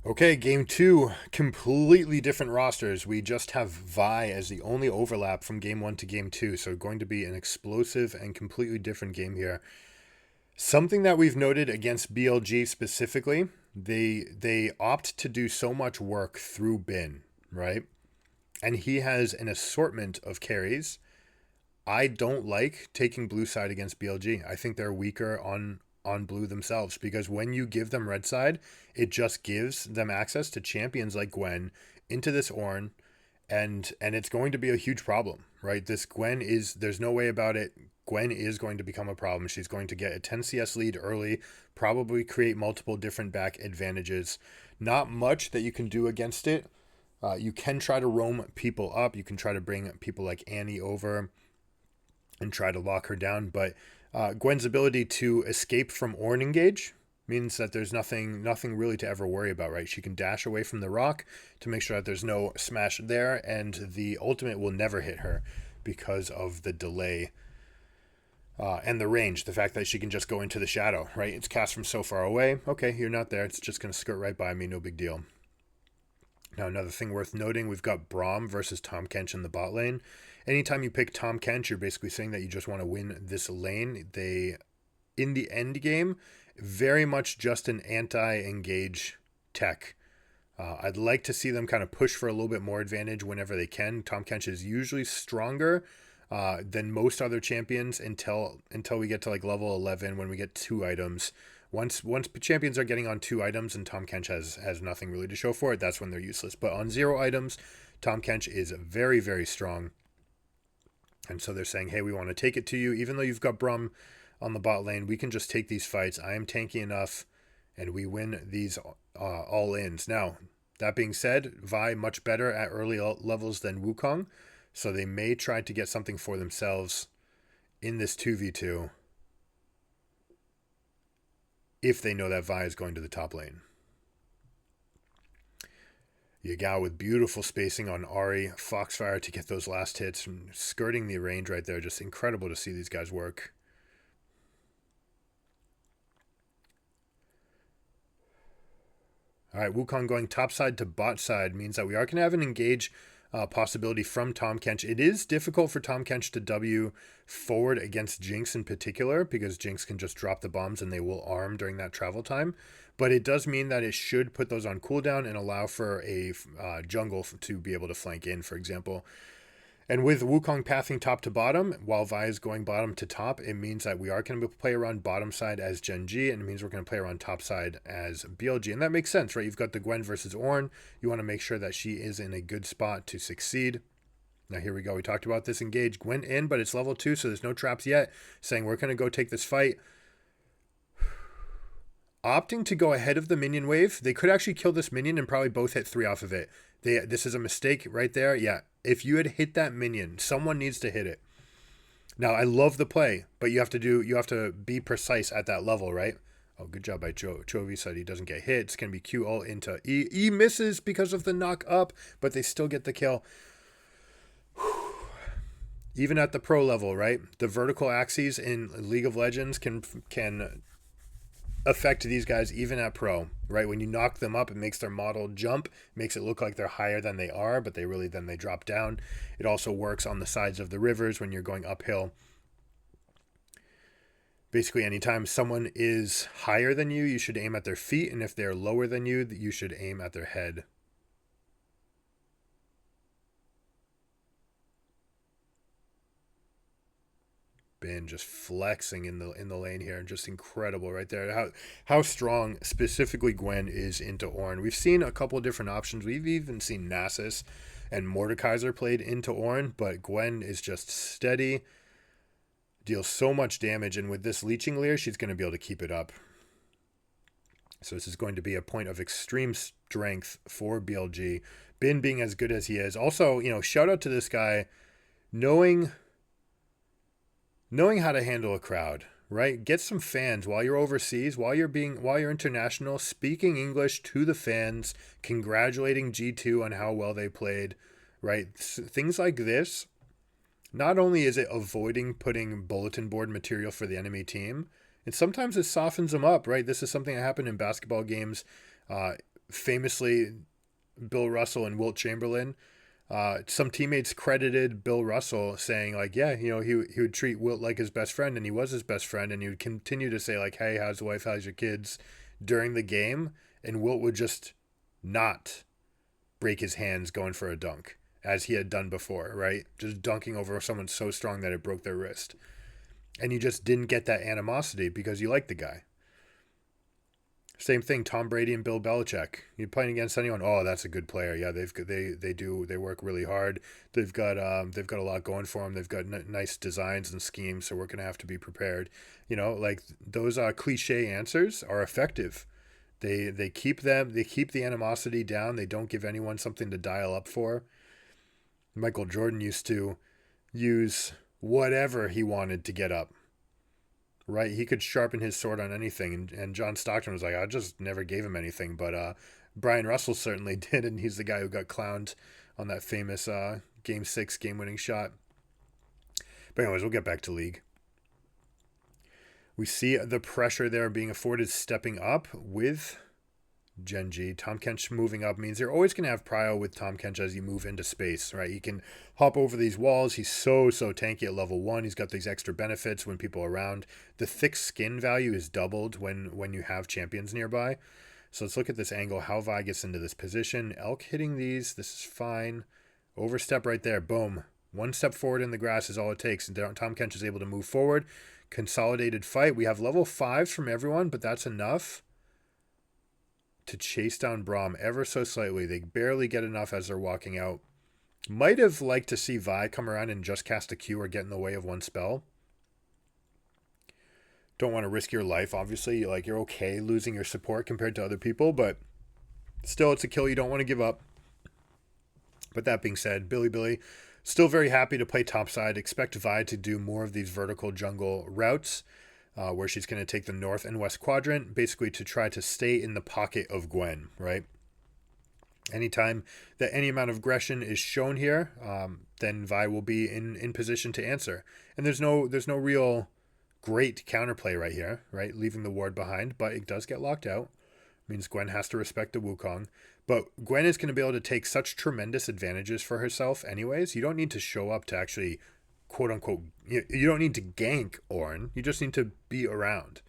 Okay, game two, completely different rosters. We just have Vi as the only overlap from game one to game two, so going to be an explosive and completely different game here. Something that we've noted against BLG specifically, they opt to do so much work through Bin, right? And he has an assortment of carries. I don't like taking blue side against BLG. I think they're weaker on blue themselves because when you give them red side, it just gives them access to champions like Gwen into this Ornn, and it's going to be a huge problem, right? This Gwen is there's no way about it. Gwen is going to become a problem. She's going to get a 10 CS lead early, probably create multiple different back advantages. Not much that you can do against it. You can try to roam people up. You can try to bring people like Annie over and try to lock her down. But Gwen's ability to escape from Ornn engage means that there's nothing really to ever worry about, right? She can dash away from the rock to make sure that there's no smash there, and the ultimate will never hit her because of the delay and the range. The fact that she can just go into the shadow, right? It's cast from so far away. Okay, you're not there. It's just going to skirt right by me. No big deal. Now, another thing worth noting, we've got Braum versus Tahm Kench in the bot lane. Anytime you pick Tahm Kench, you're basically saying that you just want to win this lane. They, in the end game, very much just an anti-engage tech. I'd like to see them kind of push for a little bit more advantage whenever they can. Tahm Kench is usually stronger than most other champions until we get to like level 11 when we get 2 items. Once champions are getting on 2 items and Tahm Kench has nothing really to show for it, that's when they're useless. But on 0 items, Tahm Kench is very, very strong. And so they're saying, hey, we want to take it to you. Even though you've got Braum on the bot lane, we can just take these fights. I am tanky enough, and we win these all-ins. Now, that being said, Vi much better at early levels than Wukong, so they may try to get something for themselves in this 2v2 if they know that Vi is going to the top lane. Yagao with beautiful spacing on Ahri, Foxfire to get those last hits, and skirting the range right there. Just incredible to see these guys work. All right, Wukong going top side to bot side means that we are going to have an engage possibility from Tahm Kench. It is difficult for Tahm Kench to W forward against Jinx in particular because Jinx can just drop the bombs and they will arm during that travel time. But it does mean that it should put those on cooldown and allow for a jungle to be able to flank in, for example. And with Wukong pathing top to bottom, while Vi is going bottom to top, it means that we are going to play around bottom side as GenG, and it means we're going to play around top side as BLG. And that makes sense, right? You've got the Gwen versus Ornn. You want to make sure that she is in a good spot to succeed. Now, here we go. We talked about this engage. Gwen in, but it's level 2, so there's no traps yet. Saying we're going to go take this fight. Opting to go ahead of the minion wave. They could actually kill this minion and probably both hit 3 off of it. This is a mistake right there. Yeah, if you had hit that minion, someone needs to hit it. Now, I love the play, but you have to be precise at that level, right? Oh, good job by Chovy. Said he doesn't get hit. It's going to be Q ult into E. E misses because of the knock up, but they still get the kill. Even at the pro level, right? The vertical axes in League of Legends can affect these guys even at pro, right? When you knock them up, it makes their model jump, makes it look like they're higher than they are, but they drop down. It also works on the sides of the rivers when you're going uphill. Basically, anytime someone is higher than you, you should aim at their feet, and if they're lower than you, you should aim at their head. Bin just flexing in the lane here, just incredible right there. How strong specifically Gwen is into Ornn. We've seen a couple different options. We've even seen Nasus and Mordekaiser played into Ornn, but Gwen is just steady, deals so much damage, and with this leeching leer, she's going to be able to keep it up. So this is going to be a point of extreme strength for BLG. Bin being as good as he is. Also, shout out to this guy knowing how to handle a crowd, right? Get some fans while you're overseas, while you're international, speaking English to the fans, congratulating G2 on how well they played, right? Things like this. Not only is it avoiding putting bulletin board material for the enemy team, and sometimes it softens them up, right? This is something that happened in basketball games famously, Bill Russell and Wilt Chamberlain, some teammates credited Bill Russell saying like, yeah, you know, he would treat Wilt like his best friend, and he was his best friend, and he would continue to say like, hey, how's the wife, how's your kids during the game, and Wilt would just not break his hands going for a dunk as he had done before, right? Just dunking over someone so strong that it broke their wrist. And you just didn't get that animosity because you like the guy. Same thing, Tom Brady and Bill Belichick. You're playing against anyone, oh, that's a good player. Yeah, they work really hard. They've got a lot going for them. They've got nice designs and schemes, so we're gonna have to be prepared. You know, like those cliche answers are effective. They keep the animosity down. They don't give anyone something to dial up for. Michael Jordan used to use whatever he wanted to get up. Right, he could sharpen his sword on anything, and John Stockton was like, I just never gave him anything, but Brian Russell certainly did, and he's the guy who got clowned on that famous Game 6 game-winning shot. But anyways, we'll get back to League. We see the pressure there being afforded stepping up with GenG. Tom Kench moving up means you're always going to have prio with Tom Kench as you move into space, right? He can hop over these walls. He's so tanky at level 1. He's got these extra benefits when people are around. The thick skin value is doubled when you have champions nearby. So let's look at this angle, how Vi gets into this position. Elk hitting these. This is fine. Overstep right there. Boom. One step forward in the grass is all it takes. And Tom Kench is able to move forward. Consolidated fight. We have level 5s from everyone, but that's enough to chase down Braum ever so slightly. They barely get enough as they're walking out. Might have liked to see Vi come around and just cast a Q or get in the way of one spell. Don't want to risk your life, obviously. You're okay losing your support compared to other people, but still, it's a kill you don't want to give up. But that being said, Billy, still very happy to play topside. Expect Vi to do more of these vertical jungle routes. Where she's going to take the north and west quadrant, basically to try to stay in the pocket of Gwen, right? Anytime that any amount of aggression is shown here, then Vi will be in position to answer. And there's no real great counterplay right here, right? Leaving the ward behind, but it does get locked out. Means Gwen has to respect the Wukong. But Gwen is going to be able to take such tremendous advantages for herself anyways. You don't need to show up to actually quote unquote, you don't need to gank Ornn. You just need to be around.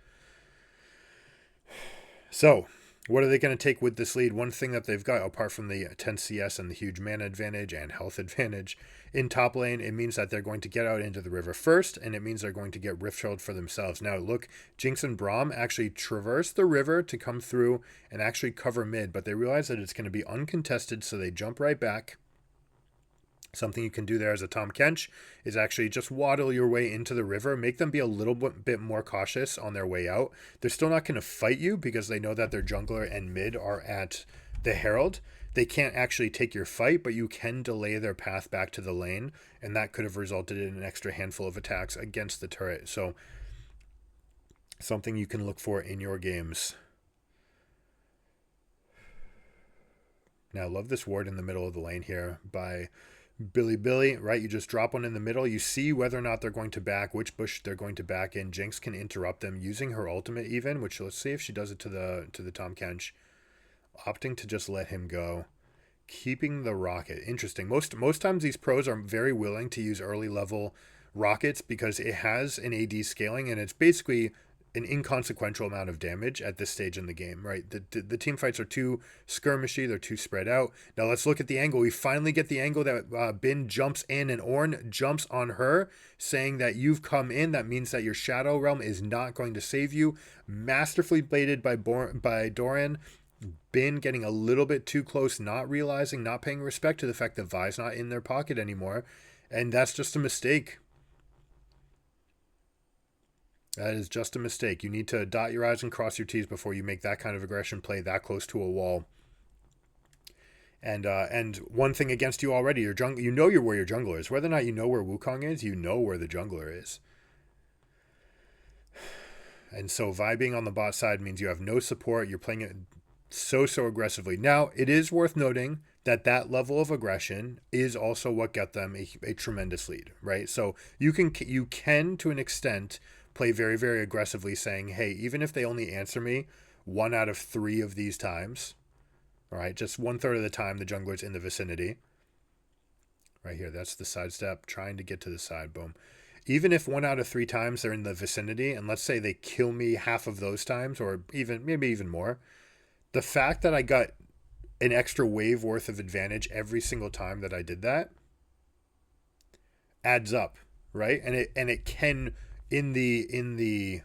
So, what are they going to take with this lead? One thing that they've got, apart from the 10 CS and the huge mana advantage and health advantage in top lane, it means that they're going to get out into the river first, and it means they're going to get Rift Shield for themselves. Now, look, Jinx and Braum actually traverse the river to come through and actually cover mid, but they realize that it's going to be uncontested, so they jump right back. Something you can do there as a Tom Kench is actually just waddle your way into the river, make them be a little bit more cautious on their way out. They're still not going to fight you because they know that their jungler and mid are at the Herald. They can't actually take your fight, but you can delay their path back to the lane, and that could have resulted in an extra handful of attacks against the turret. So, something you can look for in your games. Now, love this ward in the middle of the lane here by Billy, right? You just drop one in the middle. You see whether or not they're going to back, which bush they're going to back in. Jinx can interrupt them using her ultimate even, which let's see if she does it to the Tom Kench. Opting to just let him go. Keeping the rocket. Interesting. Most times these pros are very willing to use early level rockets because it has an AD scaling, and it's basically an inconsequential amount of damage at this stage in the game, right? The team fights are too skirmishy, they're too spread out. Now let's look at the angle. We finally get the angle that Bin jumps in and Ornn jumps on her, saying that you've come in. That means that your Shadow Realm is not going to save you. Masterfully baited by Doran. Bin getting a little bit too close, not realizing, not paying respect to the fact that Vi's not in their pocket anymore. And that's just a mistake. That is just a mistake. You need to dot your I's and cross your T's before you make that kind of aggression play that close to a wall. And one thing against you already, your you know where your jungler is. Whether or not you know where Wukong is, you know where the jungler is. And so Vi being on the bot side means you have no support. You're playing it so aggressively. Now, it is worth noting that level of aggression is also what got them a tremendous lead, right? So you can to an extent play very, very aggressively, saying, hey, even if they only answer me 1 out of 3 of these times, All right, just 1/3 of the time the jungler's in the vicinity. Right here, that's the sidestep, trying to get to the side, boom. Even if 1 out of 3 times they're in the vicinity, and let's say they kill me half of those times, or maybe even more, the fact that I got an extra wave worth of advantage every single time that I did that adds up, right? And it can in the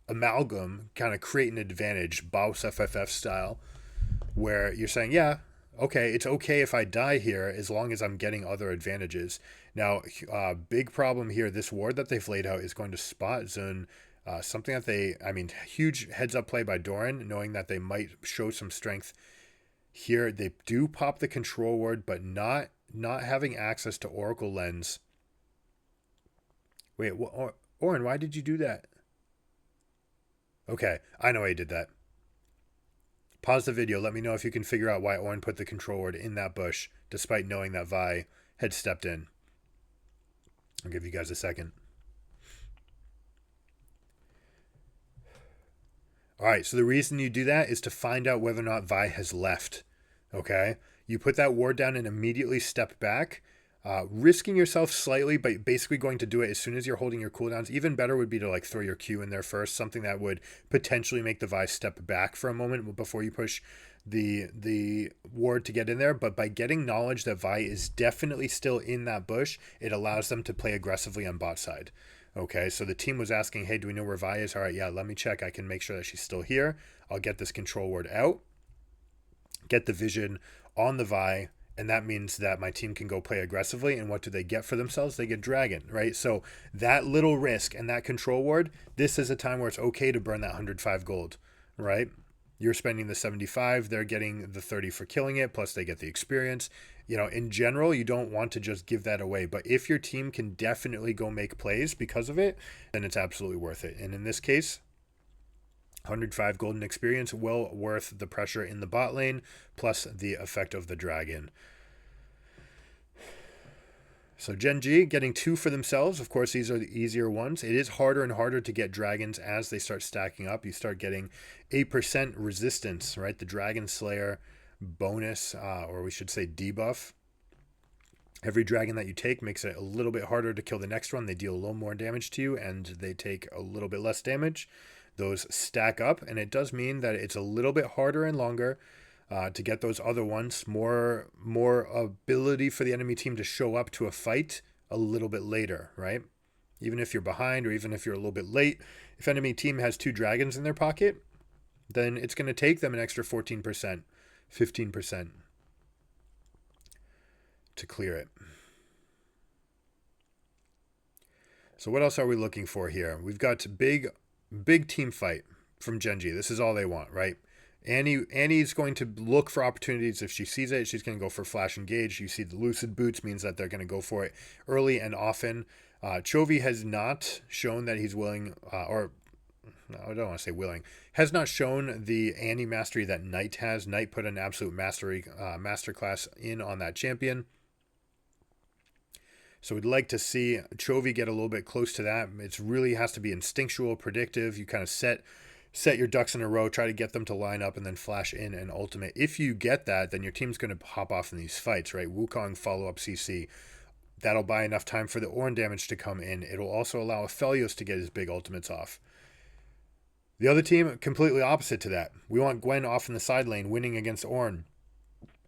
amalgam kind of create an advantage, Baus FFF style, where you're saying, yeah, okay, it's okay if I die here as long as I'm getting other advantages. Now, big problem here, this ward that they've laid out is going to spot zone something that huge heads up play by Doran, knowing that they might show some strength here. They do pop the control ward, but not having access to Oracle Lens. Wait, Oren, why did you do that? Okay, I know why you did that. Pause the video. Let me know if you can figure out why Oren put the control ward in that bush, despite knowing that Vi had stepped in. I'll give you guys a second. All right, so the reason you do that is to find out whether or not Vi has left. Okay? You put that ward down and immediately step back, risking yourself slightly, but basically going to do it as soon as you're holding your cooldowns. Even better would be to like throw your Q in there first, something that would potentially make the Vi step back for a moment before you push the ward to get in there. But by getting knowledge that Vi is definitely still in that bush, it allows them to play aggressively on bot side. Okay, so the team was asking, hey, do we know where Vi is? All right, yeah, let me check. I can make sure that she's still here. I'll get this control ward out, get the vision on the Vi, and that means that my team can go play aggressively. And what do they get for themselves? They get Dragon, right? So that little risk and that control ward, this is a time where it's okay to burn that 105 gold, right? You're spending the 75, they're getting the 30 for killing it, plus they get the experience. You know, in general, you don't want to just give that away. But if your team can definitely go make plays because of it, then it's absolutely worth it. And in this case, 105 golden experience, well worth the pressure in the bot lane, plus the effect of the dragon. So GenG getting 2 for themselves. Of course, these are the easier ones. It is harder and harder to get dragons as they start stacking up. You start getting 8% resistance, right? The Dragon Slayer bonus, or we should say debuff. Every dragon that you take makes it a little bit harder to kill the next one. They deal a little more damage to you, and they take a little bit less damage. Those stack up, and it does mean that it's a little bit harder and longer to get those other ones. More ability for the enemy team to show up to a fight a little bit later, right? Even if you're behind or even if you're a little bit late, if enemy team has 2 dragons in their pocket, then it's going to take them an extra 14%, 15% to clear it. So what else are we looking for here? We've got big team fight from GenG. This is all they want, right? Annie's going to look for opportunities. If she sees it, she's going to go for flash engage. You see the lucid boots means that they're going to go for it early and often. Chovy has not shown that he's willing, or no, I don't want to say willing, has not shown the Annie mastery that Knight has. Knight put an absolute masterclass in on that champion. So we'd like to see Chovy get a little bit close to that. It really has to be instinctual, predictive. You kind of set your ducks in a row, try to get them to line up, and then flash in an ultimate. If you get that, then your team's going to hop off in these fights, right? Wukong follow-up CC. That'll buy enough time for the Ornn damage to come in. It'll also allow Aphelios to get his big ultimates off. The other team, completely opposite to that. We want Gwen off in the side lane, winning against Ornn.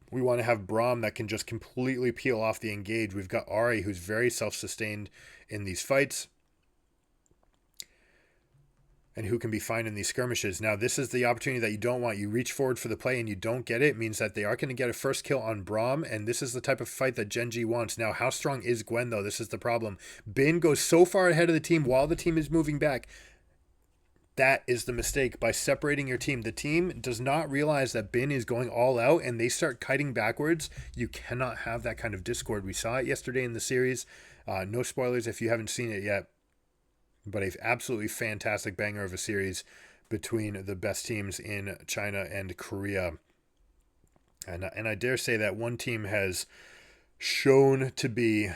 We want to have Braum that can just completely peel off the engage. We've got Ahri, who's very self-sustained in these fights, and who can be fine in these skirmishes. Now, this is the opportunity that you don't want. You reach forward for the play and you don't get it. It means that they are going to get a first kill on Braum, and this is the type of fight that GenG wants. Now, how strong is Gwen, though? This is the problem. Bin goes so far ahead of the team while the team is moving back. That is the mistake by separating your team. The team does not realize that Bin is going all out and they start kiting backwards. You cannot have that kind of discord. We saw it yesterday in the series. No spoilers if you haven't seen it yet, but an absolutely fantastic banger of a series between the best teams in China and Korea. And I dare say that one team has shown to be,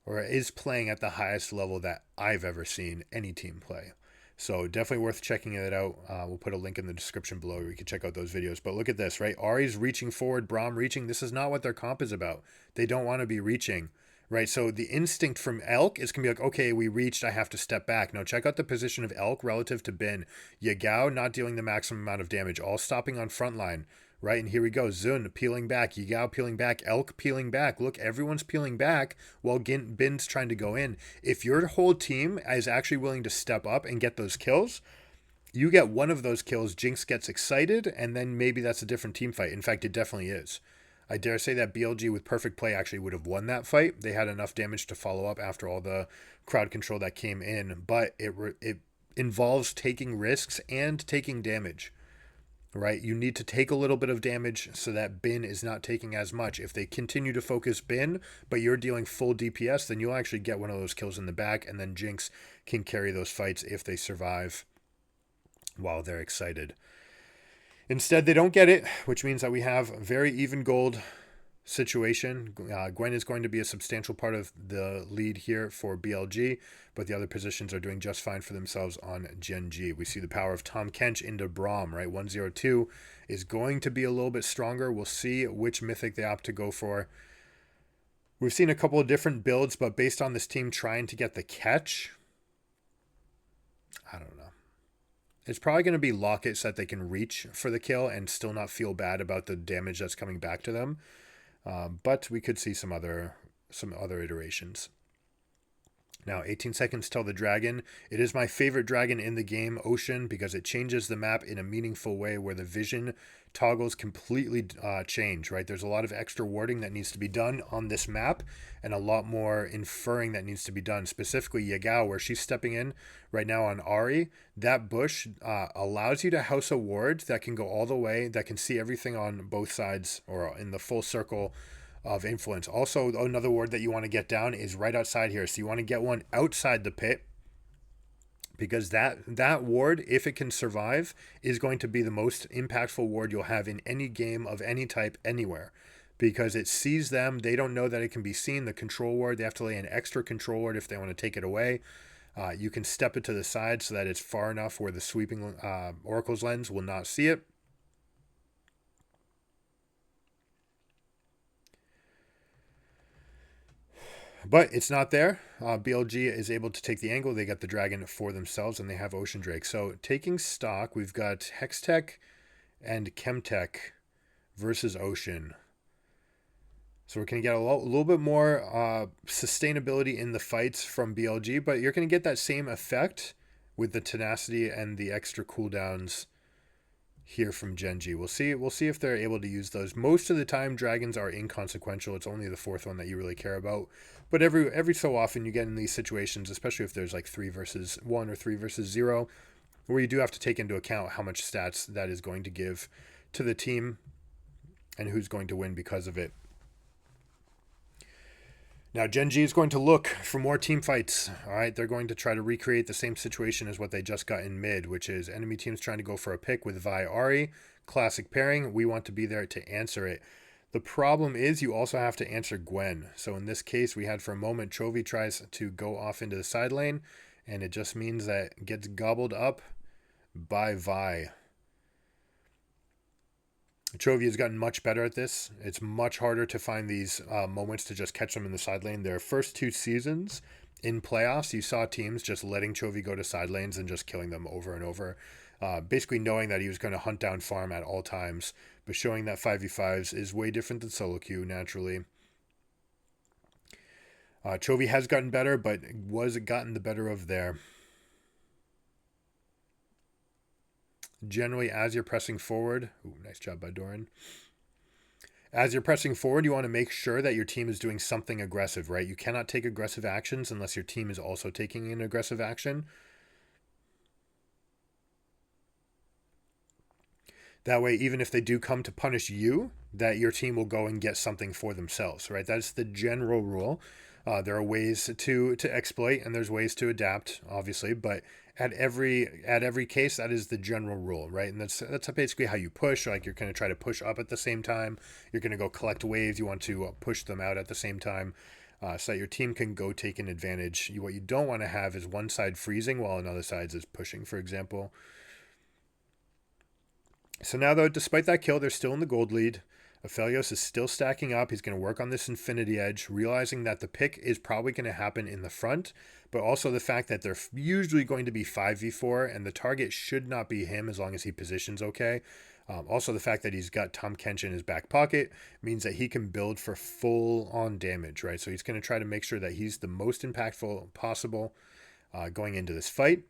or is playing at the highest level that I've ever seen any team play. So definitely worth checking it out. We'll put a link in the description below where you can check out those videos. But look at this, right? Ari's reaching forward, Braum reaching. This is not what their comp is about. They don't want to be reaching, right? So the instinct from Elk is going to be like, okay, we reached, I have to step back. Now check out the position of Elk relative to Bin. Yagao not dealing the maximum amount of damage, all stopping on front line. Right, and here we go. Zun peeling back, Yigao peeling back, Elk peeling back. Look, everyone's peeling back while Bin's trying to go in. If your whole team is actually willing to step up and get those kills, you get one of those kills, Jinx gets excited, and then maybe that's a different team fight. In fact, it definitely is. I dare say that BLG with perfect play actually would have won that fight. They had enough damage to follow up after all the crowd control that came in, but it involves taking risks and taking damage. Right, you need to take a little bit of damage so that Bin is not taking as much. If they continue to focus Bin, but you're dealing full DPS, then you'll actually get one of those kills in the back, and then Jinx can carry those fights if they survive while they're excited. Instead, they don't get it, which means that we have a very even gold situation. Gwen is going to be a substantial part of the lead here for BLG, but the other positions are doing just fine for themselves on GenG. We see the power of Tom Kench into Braum, right? 102 is going to be a little bit stronger. We'll see which mythic they opt to go for. We've seen a couple of different builds, but based on this team trying to get the catch, I don't know. It's probably going to be Locket so that they can reach for the kill and still not feel bad about the damage that's coming back to them. But we could see some other iterations. Now, 18 seconds till the dragon. It is my favorite dragon in the game, Ocean, because it changes the map in a meaningful way where the vision toggles completely change, right? There's a lot of extra warding that needs to be done on this map and a lot more inferring that needs to be done. Specifically, Yagao, where she's stepping in right now on Ari, that bush allows you to house a ward that can go all the way, that can see everything on both sides or in the full circle of influence. Also, another ward that you want to get down is right outside here. So you want to get one outside the pit, because that ward, if it can survive, is going to be the most impactful ward you'll have in any game of any type anywhere, because it sees them. They don't know that it can be seen. The control ward, they have to lay an extra control ward if they want to take it away. You can step it to the side so that it's far enough where the sweeping Oracle's lens will not see it. But it's not there. BLG is able to take the angle. They got the dragon for themselves, and they have Ocean Drake. So taking stock, we've got Hextech and Chemtech versus Ocean. So we're going to get a little bit more sustainability in the fights from BLG, but you're going to get that same effect with the tenacity and the extra cooldowns here from GenG. We'll see if they're able to use those. Most of the time, dragons are inconsequential. It's only the fourth one that you really care about. But every so often you get in these situations, especially if there's like 3 versus 1 or 3 versus 0, where you do have to take into account how much stats that is going to give to the team and who's going to win because of it. Now, GenG is going to look for more team fights. All right, they're going to try to recreate the same situation as what they just got in mid, which is enemy teams trying to go for a pick with Vi Ari. Classic pairing. We want to be there to answer it. The problem is you also have to answer Gwen. So in this case, we had for a moment Chovy tries to go off into the side lane, and it just means that it gets gobbled up by Vi. Chovy has gotten much better at this. It's much harder to find these moments to just catch them in the side lane. Their first 2 seasons in playoffs, you saw teams just letting Chovy go to side lanes and just killing them over and over. Basically knowing that he was going to hunt down farm at all times. But showing that 5v5s is way different than solo queue, naturally. Chovy has gotten better, but was gotten the better of there. Generally, as you're pressing forward, ooh, nice job by Doran. As you're pressing forward, you want to make sure that your team is doing something aggressive, right? You cannot take aggressive actions unless your team is also taking an aggressive action. That way, even if they do come to punish you, that your team will go and get something for themselves, right? That's the general rule. There are ways to exploit, and there's ways to adapt, obviously, but at every case, that is the general rule, right? And that's basically how you push. Like, you're going to try to push up at the same time. You're going to go collect waves. You want to push them out at the same time. so that your team can go take an advantage. What you don't want to have is one side freezing while another side is pushing, for example. So now, though, despite that kill, they're still in the gold lead. Aphelios is still stacking up. He's going to work on this Infinity Edge, realizing that the pick is probably going to happen in the front, but also the fact that they're usually going to be 5v4, and the target should not be him as long as he positions okay. Also, the fact that he's got Tahm Kench in his back pocket means that he can build for full-on damage, right? So he's going to try to make sure that he's the most impactful possible going into this fight.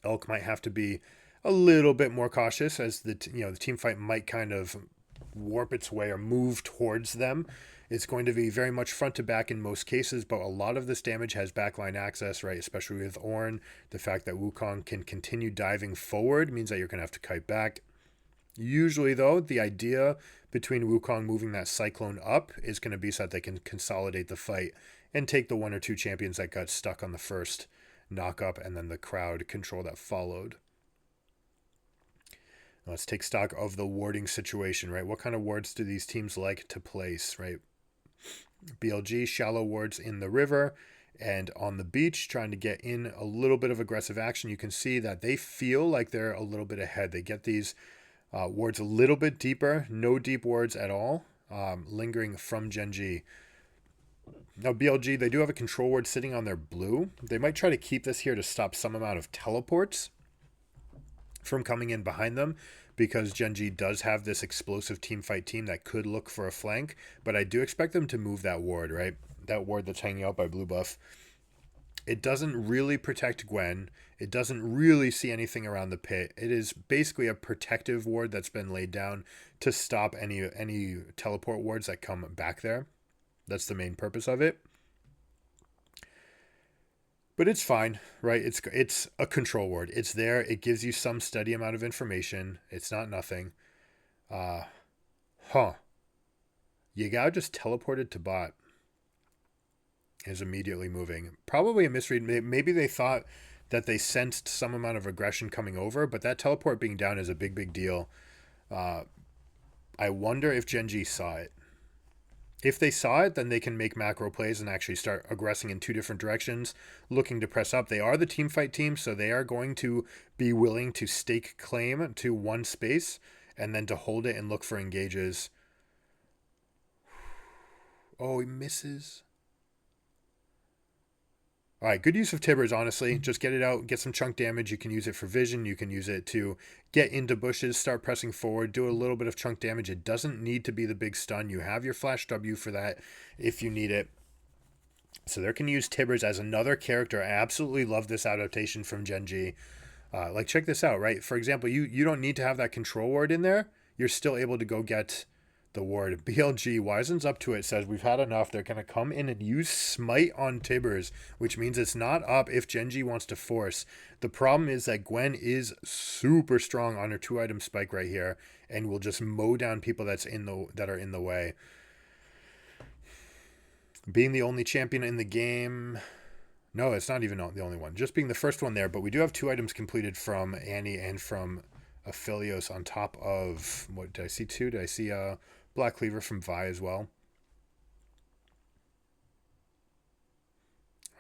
Elk might have to be a little bit more cautious, as the team fight might kind of warp its way or move towards them. It's going to be very much front to back in most cases, but a lot of this damage has backline access, right? Especially with Ornn. The fact that Wukong can continue diving forward means that you're going to have to kite back. Usually, though, the idea between Wukong moving that Cyclone up is going to be so that they can consolidate the fight and take the 1 or 2 champions that got stuck on the first knock up and then the crowd control that followed. Let's take stock of the warding situation, right? What kind of wards do these teams like to place, right? BLG, shallow wards in the river and on the beach, trying to get in a little bit of aggressive action. You can see that they feel like they're a little bit ahead. They get these wards a little bit deeper, no deep wards at all, lingering from GenG. Now, BLG, they do have a control ward sitting on their blue. They might try to keep this here to stop some amount of teleports from coming in behind them, because GenG does have this explosive team fight team that could look for a flank, but I do expect them to move that ward, right? That ward that's hanging out by blue buff. It doesn't really protect Gwen. It doesn't really see anything around the pit. It is basically a protective ward that's been laid down to stop any teleport wards that come back there. That's the main purpose of it. But it's fine, right? It's a control ward. It's there. It gives you some steady amount of information. It's not nothing. Yagao just teleported to bot. Is immediately moving. Probably a misread. Maybe they thought that they sensed some amount of aggression coming over, but that teleport being down is a big, big deal. I wonder if GenG saw it. If they saw it, then they can make macro plays and actually start aggressing in 2 different directions, looking to press up. They are the team fight team, so they are going to be willing to stake claim to one space and then to hold it and look for engages. Oh, he misses. All right, good use of Tibbers, honestly. Just get it out, get some chunk damage. You can use it for vision. You can use it to get into bushes, start pressing forward, do a little bit of chunk damage. It doesn't need to be the big stun. You have your Flash W for that if you need it. So they can use Tibbers as another character. I absolutely love this adaptation from GenG. Like, check this out, right? For example, you don't need to have that control ward in there. You're still able to go get the ward. BLG wisens up to it, says we've had enough. They're going to come in and use Smite on Tibbers, which means it's not up if GenG wants to force. The problem is that Gwen is super strong on her 2-item spike right here and will just mow down people that are in the way. Being the only champion in the game... No, it's not even the only one. Just being the first one there, but we do have 2 items completed from Annie and from Aphelios on top of... What, did I see 2? Did I see Black Cleaver from Vi as well?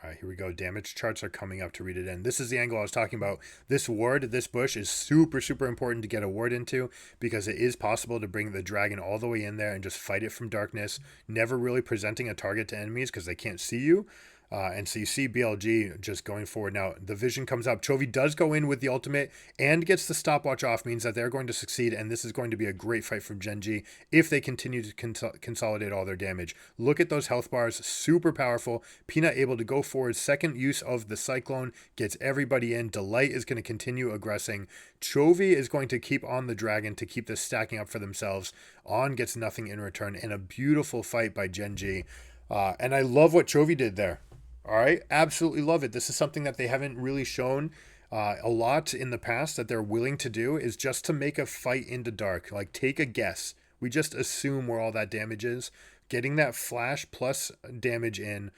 All right, here we go. Damage charts are coming up to read it in. This is the angle I was talking about. This ward, this bush is super, super important to get a ward into, because it is possible to bring the dragon all the way in there and just fight it from darkness, never really presenting a target to enemies because they can't see you. And so you see BLG just going forward. Now, the vision comes up. Chovy does go in with the ultimate and gets the stopwatch off, means that they're going to succeed, and this is going to be a great fight from GenG if they continue to consolidate all their damage. Look at those health bars. Super powerful. Peanut able to go forward. Second use of the Cyclone gets everybody in. Delight is going to continue aggressing. Chovy is going to keep on the dragon to keep this stacking up for themselves. On gets nothing in return, and a beautiful fight by GenG. And I love what Chovy did there. All right, absolutely love it. This is something that they haven't really shown a lot in the past that they're willing to do, is just to make a fight into dark. Like, take a guess. We just assume where all that damage is. Getting that flash plus damage in,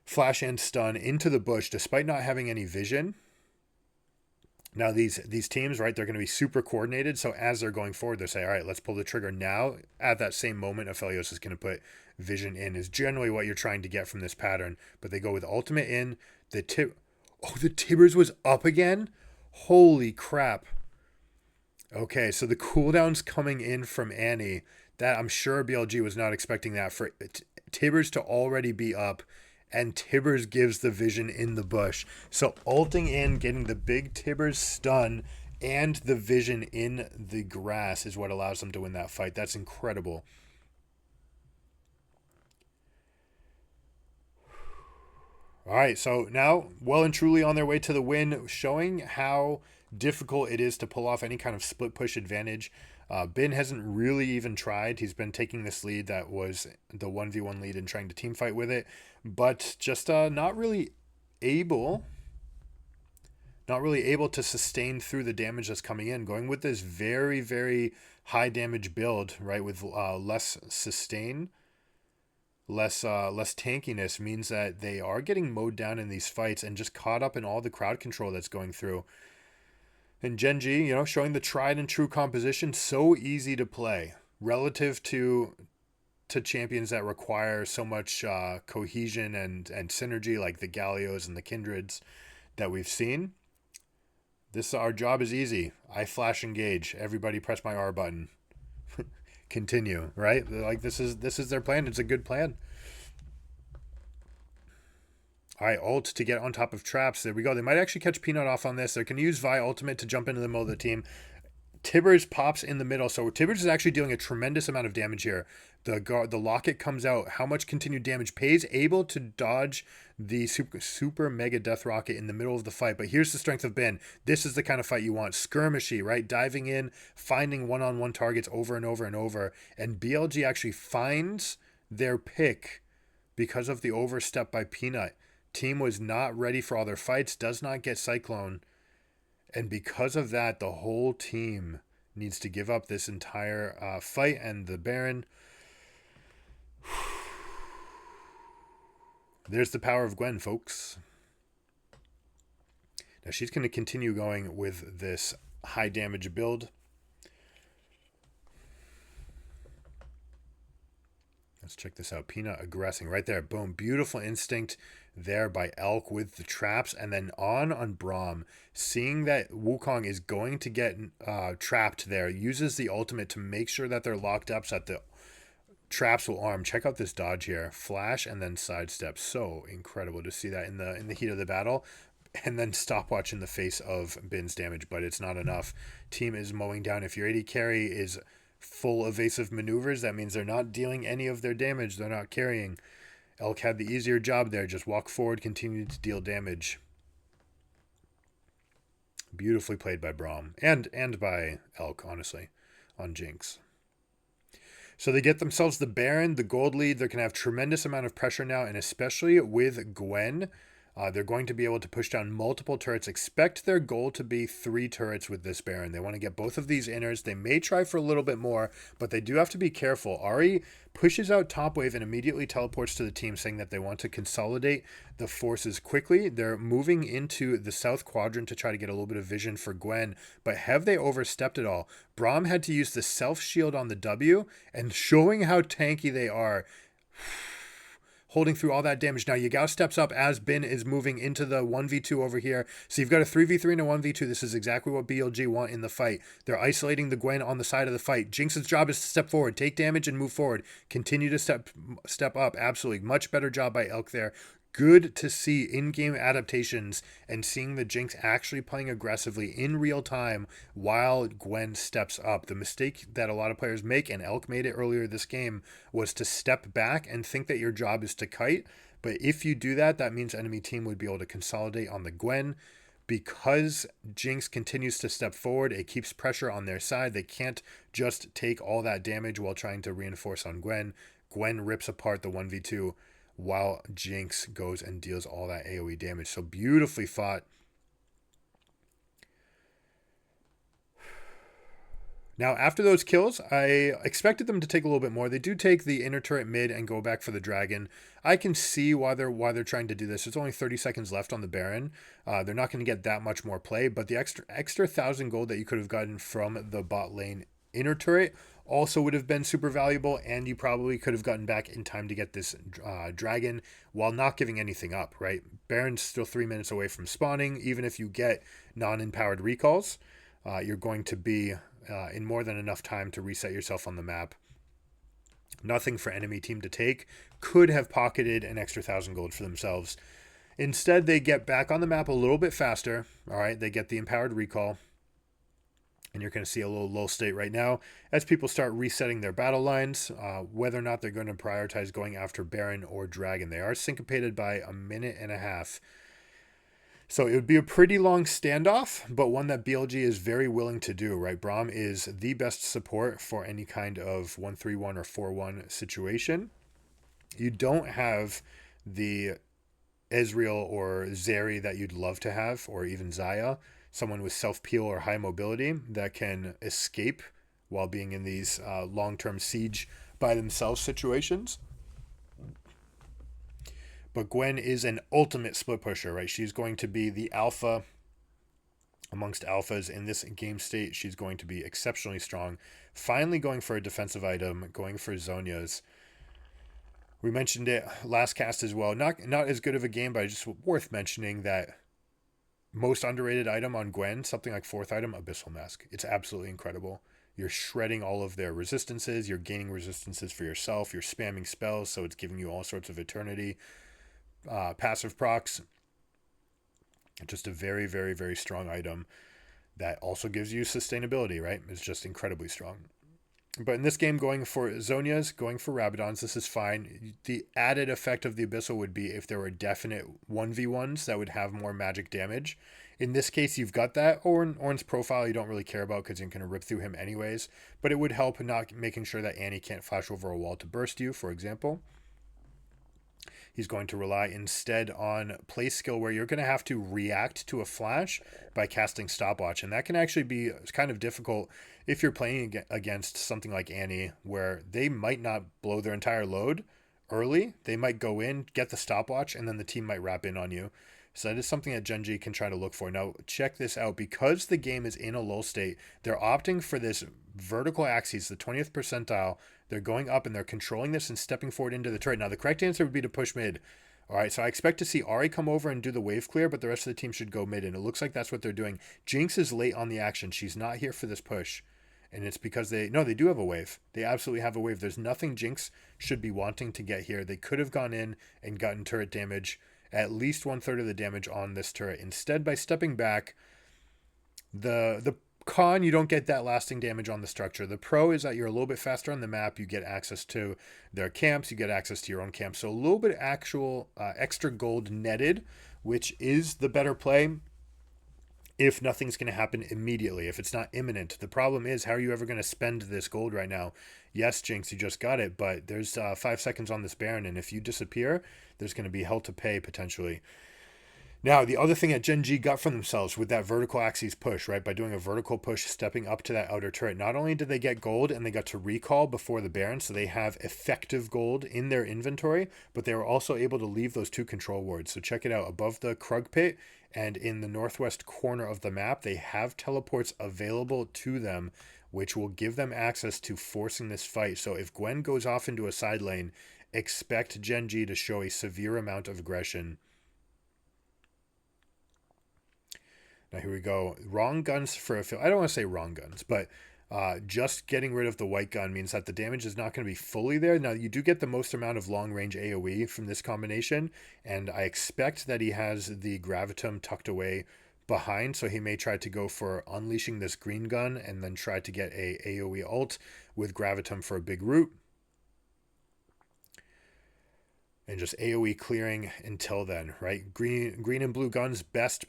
flash and stun into the bush, despite not having any vision, Now these teams, right, they're going to be super coordinated. So as they're going forward, they say, all right, let's pull the trigger now. At that same moment, Aphelios is going to put vision in, is generally what you're trying to get from this pattern. But they go with ultimate in. The Tibbers was up again? Holy crap. Okay, so the cooldown's coming in from Annie. That I'm sure BLG was not expecting that for Tibbers to already be up, and Tibbers gives the vision in the bush. So ulting in, getting the big Tibbers stun and the vision in the grass is what allows them to win that fight. That's incredible. All right, so now well and truly on their way to the win, showing how difficult it is to pull off any kind of split push advantage. Bin hasn't really even tried. He's been taking this lead that was the 1v1 lead and trying to team fight with it, but just not really able to sustain through the damage that's coming in. Going with this very, very high damage build, right, with less sustain, less tankiness, means that they are getting mowed down in these fights and just caught up in all the crowd control that's going through. And GenG, showing the tried and true composition, so easy to play relative to champions that require so much cohesion and synergy, like the Gallios and the Kindreds that we've seen. Our job is easy. I flash engage. Everybody press my R button. Continue, right? Like this is their plan. It's a good plan. All right, ult to get on top of traps. There we go. They might actually catch Peanut off on this. They're going to use Vi ultimate to jump into the middle of the team. Tibbers pops in the middle. So Tibbers is actually dealing a tremendous amount of damage here. The locket comes out. How much continued damage? Pays able to dodge the super mega death rocket in the middle of the fight. But here's the strength of Bin. This is the kind of fight you want. Skirmishy, right? Diving in, finding one-on-one targets over and over and over. And BLG actually finds their pick because of the overstep by Peanut. Team was not ready for all their fights, does not get Cyclone. And because of that, the whole team needs to give up this entire fight. And the Baron, there's the power of Gwen, folks. Now she's going to continue going with this high damage build. Let's check this out. Peanut aggressing right there. Boom. Beautiful instinct there by Elk with the traps. And then on Braum, seeing that Wukong is going to get trapped there, uses the ultimate to make sure that they're locked up so that the traps will arm. Check out this dodge here. Flash and then sidestep. So incredible to see that in the heat of the battle. And then stopwatch in the face of Bin's damage, but it's not enough. Team is mowing down. If your AD carry is full evasive maneuvers, that means they're not dealing any of their damage. They're not carrying. Elk had the easier job there. Just walk forward, continue to deal damage. Beautifully played by Braum and by Elk, honestly, on Jinx. So they get themselves the Baron, the gold lead. They're going to have tremendous amount of pressure now, and especially with Gwen, they're going to be able to push down multiple turrets. Expect their goal to be 3 turrets with this Baron. They want to get both of these inners. They may try for a little bit more, but they do have to be careful. Ahri pushes out top wave and immediately teleports to the team, saying that they want to consolidate the forces quickly. They're moving into the south quadrant to try to get a little bit of vision for Gwen, but have they overstepped it all? Braum had to use the self shield on the W, and showing how tanky they are, holding through all that damage. Now Yagao steps up as Bin is moving into the 1v2 over here. So you've got a 3v3 and a 1v2. This is exactly what BLG want in the fight. They're isolating the Gwen on the side of the fight. Jinx's job is to step forward, take damage, and move forward. Continue to step up. Absolutely. Much better job by Elk there. Good to see in-game adaptations and seeing the Jinx actually playing aggressively in real time while Gwen steps up. The mistake that a lot of players make, and Elk made it earlier this game, was to step back and think that your job is to kite. But if you do that, that means enemy team would be able to consolidate on the Gwen. Because Jinx continues to step forward, it keeps pressure on their side. They can't just take all that damage while trying to reinforce on Gwen. Gwen rips apart the 1v2 while Jinx goes and deals all that AoE damage. So beautifully fought. Now, after those kills, I expected them to take a little bit more. They do take the inner turret mid and go back for the dragon. I can see why they're trying to do this. There's only 30 seconds left on the Baron. They're not going to get that much more play, but the extra 1,000 gold that you could have gotten from the bot lane inner turret also would have been super valuable, and you probably could have gotten back in time to get this dragon while not giving anything up, right? Baron's still 3 minutes away from spawning. Even if you get non-empowered recalls, you're going to be in more than enough time to reset yourself on the map. Nothing for enemy team to take. Could have pocketed an extra 1,000 gold for themselves. Instead, they get back on the map a little bit faster. All right, they get the empowered recall. And you're going to see a little lull state right now as people start resetting their battle lines, whether or not they're going to prioritize going after Baron or Dragon. They are syncopated by 1.5 minutes. So it would be a pretty long standoff, but one that BLG is very willing to do, right? Braum is the best support for any kind of 1-3-1 or 4-1 situation. You don't have the Ezreal or Zeri that you'd love to have, or even Xayah, someone with self-peel or high mobility that can escape while being in these long-term siege by themselves situations. But Gwen is an ultimate split pusher, right? She's going to be the alpha amongst alphas in this game state. She's going to be exceptionally strong. Finally going for a defensive item, going for Zhonya's. We mentioned it last cast as well. Not as good of a game, but just worth mentioning that most underrated item on Gwen, something like 4th item, Abyssal Mask. It's absolutely incredible. You're shredding all of their resistances. You're gaining resistances for yourself. You're spamming spells, so it's giving you all sorts of eternity. Passive procs. Just a very, very, very strong item that also gives you sustainability, right? It's just incredibly strong. But in this game, going for Zhonya's, going for Rabadon's, this is fine. The added effect of the Abyssal would be if there were definite 1v1s that would have more magic damage. In this case, you've got that. Ornn's profile you don't really care about because you're going to rip through him anyways. But it would help not making sure that Annie can't flash over a wall to burst you, for example. He's going to rely instead on play skill where you're going to have to react to a flash by casting stopwatch. And that can actually be kind of difficult if you're playing against something like Annie, where they might not blow their entire load early. They might go in, get the stopwatch, and then the team might wrap in on you. So that is something that GenG can try to look for. Now, check this out. Because the game is in a lull state, they're opting for this vertical axis, the 20th percentile. They're going up and they're controlling this and stepping forward into the turret. Now, the correct answer would be to push mid. All right, so I expect to see Ahri come over and do the wave clear, but the rest of the team should go mid, and it looks like that's what they're doing. Jinx is late on the action. She's not here for this push, and it's because they do have a wave. They absolutely have a wave. There's nothing Jinx should be wanting to get here. They could have gone in and gotten turret damage, at least 1/3 of the damage on this turret. Instead, by stepping back, the con, you don't get that lasting damage on the structure. The pro is that you're a little bit faster on the map. You get access to their camps. You get access to your own camp. So a little bit of actual extra gold netted, which is the better play if nothing's going to happen immediately, if it's not imminent. The problem is, how are you ever going to spend this gold right now? Yes, Jinx, you just got it, but there's 5 seconds on this Baron, and if you disappear, there's going to be hell to pay potentially. Now, the other thing that GenG got for themselves with that vertical axis push, right, by doing a vertical push, stepping up to that outer turret, not only did they get gold and they got to recall before the Baron, so they have effective gold in their inventory, but they were also able to leave those 2 control wards. So check it out. Above the Krug Pit and in the northwest corner of the map, they have teleports available to them, which will give them access to forcing this fight. So if Gwen goes off into a side lane, expect GenG to show a severe amount of aggression. Now here we go. Wrong guns for a fill. I don't want to say wrong guns, but just getting rid of the white gun means that the damage is not going to be fully there. Now you do get the most amount of long range AoE from this combination, and I expect that he has the Gravitum tucked away behind, so he may try to go for unleashing this green gun and then try to get a AoE ult with Gravitum for a big root. And just AoE clearing until then, right? Green and blue guns, best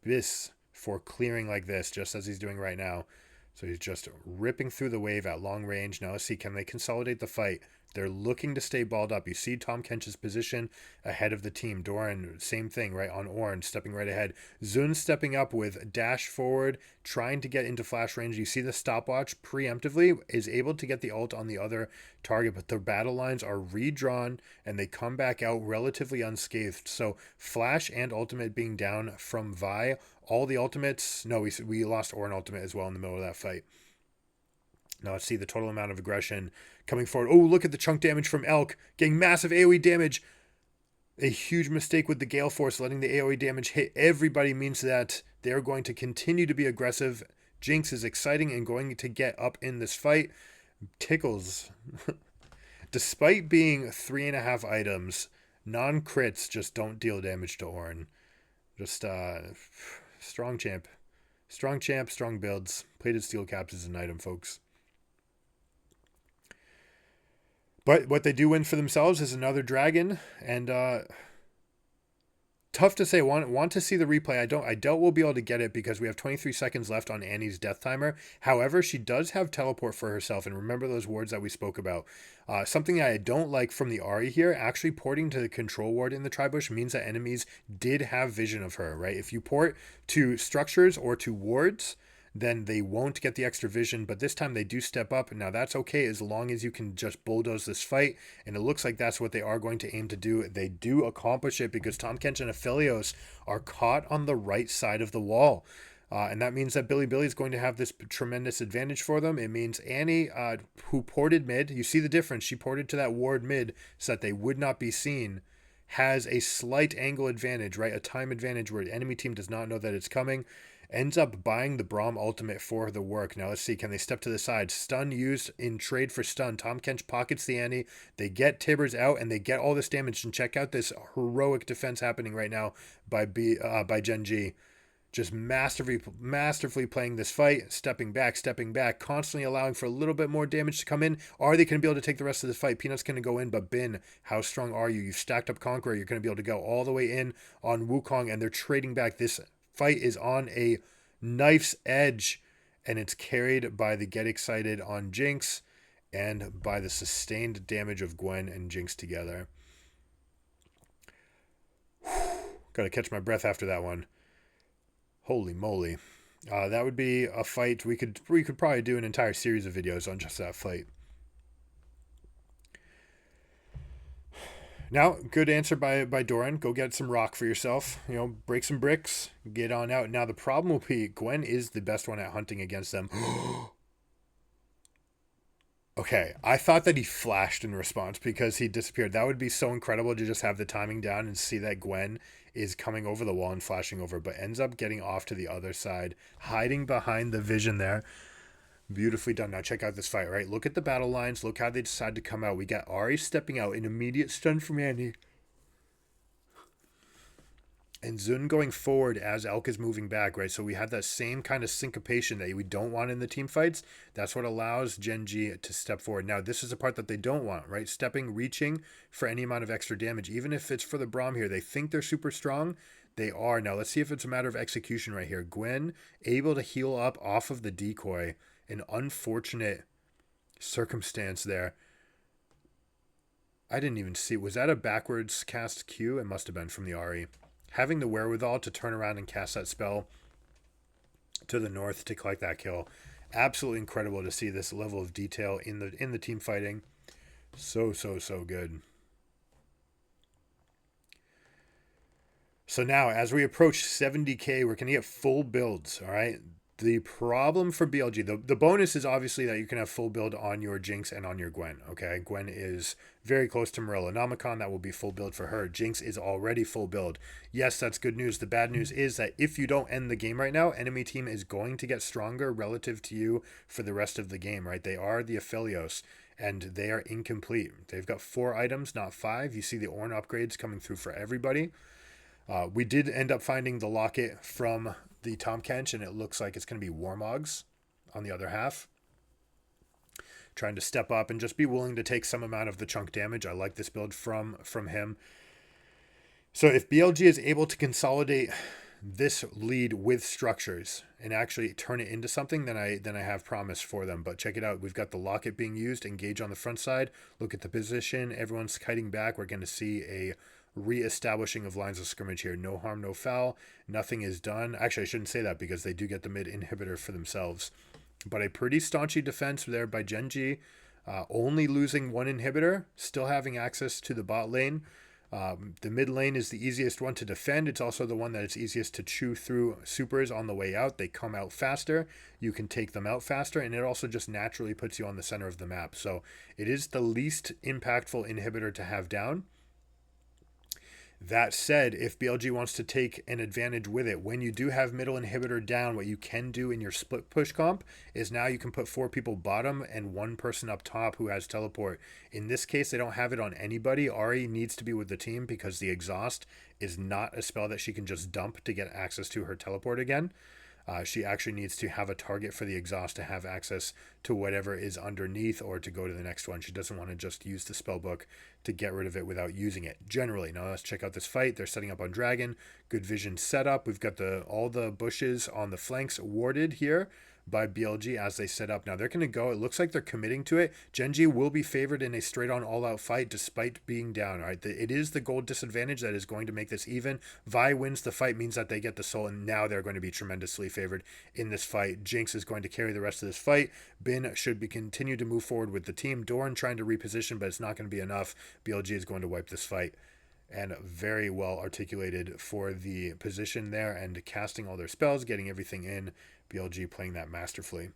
this for clearing like this, just as he's doing right now. So he's just ripping through the wave at long range. Now let's see, can they consolidate the fight? They're looking to stay balled up. You see Tom Kench's position ahead of the team. Doran, same thing, right, on Orange, stepping right ahead. Zun stepping up with dash forward, trying to get into flash range. You see the stopwatch preemptively is able to get the ult on the other target, but the battle lines are redrawn and they come back out relatively unscathed. So flash and ultimate being down from Vi. All the ultimates, no, we lost Oran ultimate as well in the middle of that fight. Now let's see the total amount of aggression coming forward. Oh, look at the chunk damage from Elk. Getting massive AoE damage. A huge mistake with the Gale Force. Letting the AoE damage hit everybody means that they're going to continue to be aggressive. Jinx is exciting and going to get up in this fight. Tickles. Despite being 3.5 items, non-crits just don't deal damage to Orin. Just strong champ. Strong champ, strong builds. Plated steel caps is an item, folks. But what they do win for themselves is another dragon, and tough to say. Want to see the replay. I doubt we'll be able to get it because we have 23 seconds left on Annie's death timer. However, she does have teleport for herself, and remember those wards that we spoke about. Something I don't like from the Ahri here, actually porting to the control ward in the Tribush means that enemies did have vision of her, right? If you port to structures or to wards, then they won't get the extra vision, but this time they do step up. Now that's okay as long as you can just bulldoze this fight, and it looks like that's what they are going to aim to do. They do accomplish it because Tahm Kench and Aphelios are caught on the right side of the wall. And that means that Billy is going to have this tremendous advantage for them. It means Annie, who ported mid, you see the difference, she ported to that ward mid so that they would not be seen, has a slight angle advantage, right? A time advantage where the enemy team does not know that it's coming. Ends up buying the Braum ultimate for the work. Now let's see, can they step to the side? Stun used in trade for stun. Tahm Kench pockets the Annie. They get Tibbers out and they get all this damage. And check out this heroic defense happening right now by GenG. Just masterfully playing this fight, stepping back, constantly allowing for a little bit more damage to come in. Are they going to be able to take the rest of this fight? Peanut's going to go in, but Bin, how strong are you? You've stacked up Conqueror. You're going to be able to go all the way in on Wukong, and they're trading back. This fight is on a knife's edge, and it's carried by the Get Excited on Jinx and by the sustained damage of Gwen and Jinx together. Gotta catch my breath after that one. Holy moly. That would be a fight we could probably do an entire series of videos on just that fight. Now, good answer by Doran. Go get some rock for yourself. You know, break some bricks. Get on out. Now, the problem will be Gwen is the best one at hunting against them. Okay, I thought that he flashed in response because he disappeared. That would be so incredible to just have the timing down and see that Gwen is coming over the wall and flashing over, but ends up getting off to the other side, hiding behind the vision there. Beautifully done. Now check out this fight, right? Look at the battle lines. Look how they decide to come out. We got Ahri stepping out, an immediate stun from Annie. And Zun going forward as Elk is moving back, right? So we have that same kind of syncopation that we don't want in the team fights. That's what allows GenG to step forward. Now, this is the part that they don't want, right? Stepping, reaching for any amount of extra damage. Even if it's for the Braum here, they think they're super strong. They are. Now, let's see if it's a matter of execution right here. Gwen able to heal up off of the decoy. An unfortunate circumstance there. I didn't even see. Was that a backwards cast Q? It must have been from the Ahri. Having the wherewithal to turn around and cast that spell to the north to collect that kill. Absolutely incredible to see this level of detail in the team fighting. So good. So now, as we approach 70k, we're going to get full builds, all right? The problem for BLG, the bonus is obviously that you can have full build on your Jinx and on your Gwen, okay? Gwen is very close to Marilla Nomicon. That will be full build for her. Jinx is already full build. Yes, that's good news. The bad news is that if you don't end the game right now, enemy team is going to get stronger relative to you for the rest of the game, right? They are the Aphelios, and they are incomplete. They've got 4 items, not 5. You see the Ornn upgrades coming through for everybody. We did end up finding the locket from the Tahm Kench, and it looks like it's going to be Warmogs on the other half. Trying to step up and just be willing to take some amount of the chunk damage. I like this build from him. So if BLG is able to consolidate this lead with structures and actually turn it into something than I have promised for them. But check it out. We've got the locket being used, engage on the front side, look at the position, everyone's kiting back. We're going to see a re-establishing of lines of scrimmage here. No harm, no foul. Nothing is done. Actually, I shouldn't say that because they do get the mid inhibitor for themselves. But a pretty staunchy defense there by GenG. Only losing one inhibitor, still having access to the bot lane. The mid lane is the easiest one to defend. It's also the one that it's easiest to chew through supers on the way out. They come out faster. You can take them out faster, and it also just naturally puts you on the center of the map. So it is the least impactful inhibitor to have down. That said, if BLG wants to take an advantage with it, when you do have middle inhibitor down, what you can do in your split push comp is now you can put 4 people bottom and 1 person up top who has teleport. In this case, they don't have it on anybody. Ari needs to be with the team because the exhaust is not a spell that she can just dump to get access to her teleport again. She actually needs to have a target for the exhaust to have access to whatever is underneath or to go to the next one. She doesn't want to just use the spell book to get rid of it without using it. Generally, now let's check out this fight. They're setting up on Dragon. Good vision setup. We've got all the bushes on the flanks warded here by BLG as they set up. Now they're going to go. It looks like they're committing to it. GenG will be favored in a straight-on all-out fight despite being down. All right, it is the gold disadvantage that is going to make this even. Vi wins the fight, means that they get the soul, and now they're going to be tremendously favored in this fight. Jinx is going to carry the rest of this fight. Bin should be continue to move forward with the team. Doran trying to reposition, but it's not going to be enough. BLG is going to wipe this fight. And very well articulated for the position there and casting all their spells, getting everything in. BLG playing that masterfully.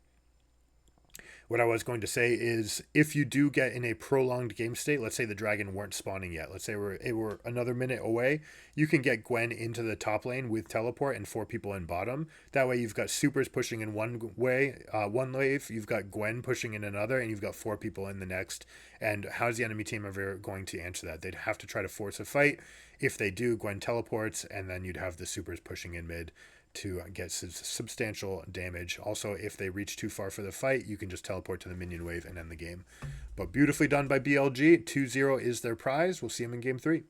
What I was going to say is if you do get in a prolonged game state, let's say the dragon weren't spawning yet, let's say we're another minute away, you can get Gwen into the top lane with teleport and 4 people in bottom. That way you've got supers pushing in one wave, you've got Gwen pushing in another, and you've got 4 people in the next. And how's the enemy team ever going to answer that? They'd have to try to force a fight. If they do, Gwen teleports, and then you'd have the supers pushing in mid to get substantial damage. Also, if they reach too far for the fight, you can just teleport to the minion wave and end the game. But beautifully done by BLG. 2-0 is their prize. We'll see them in game 3.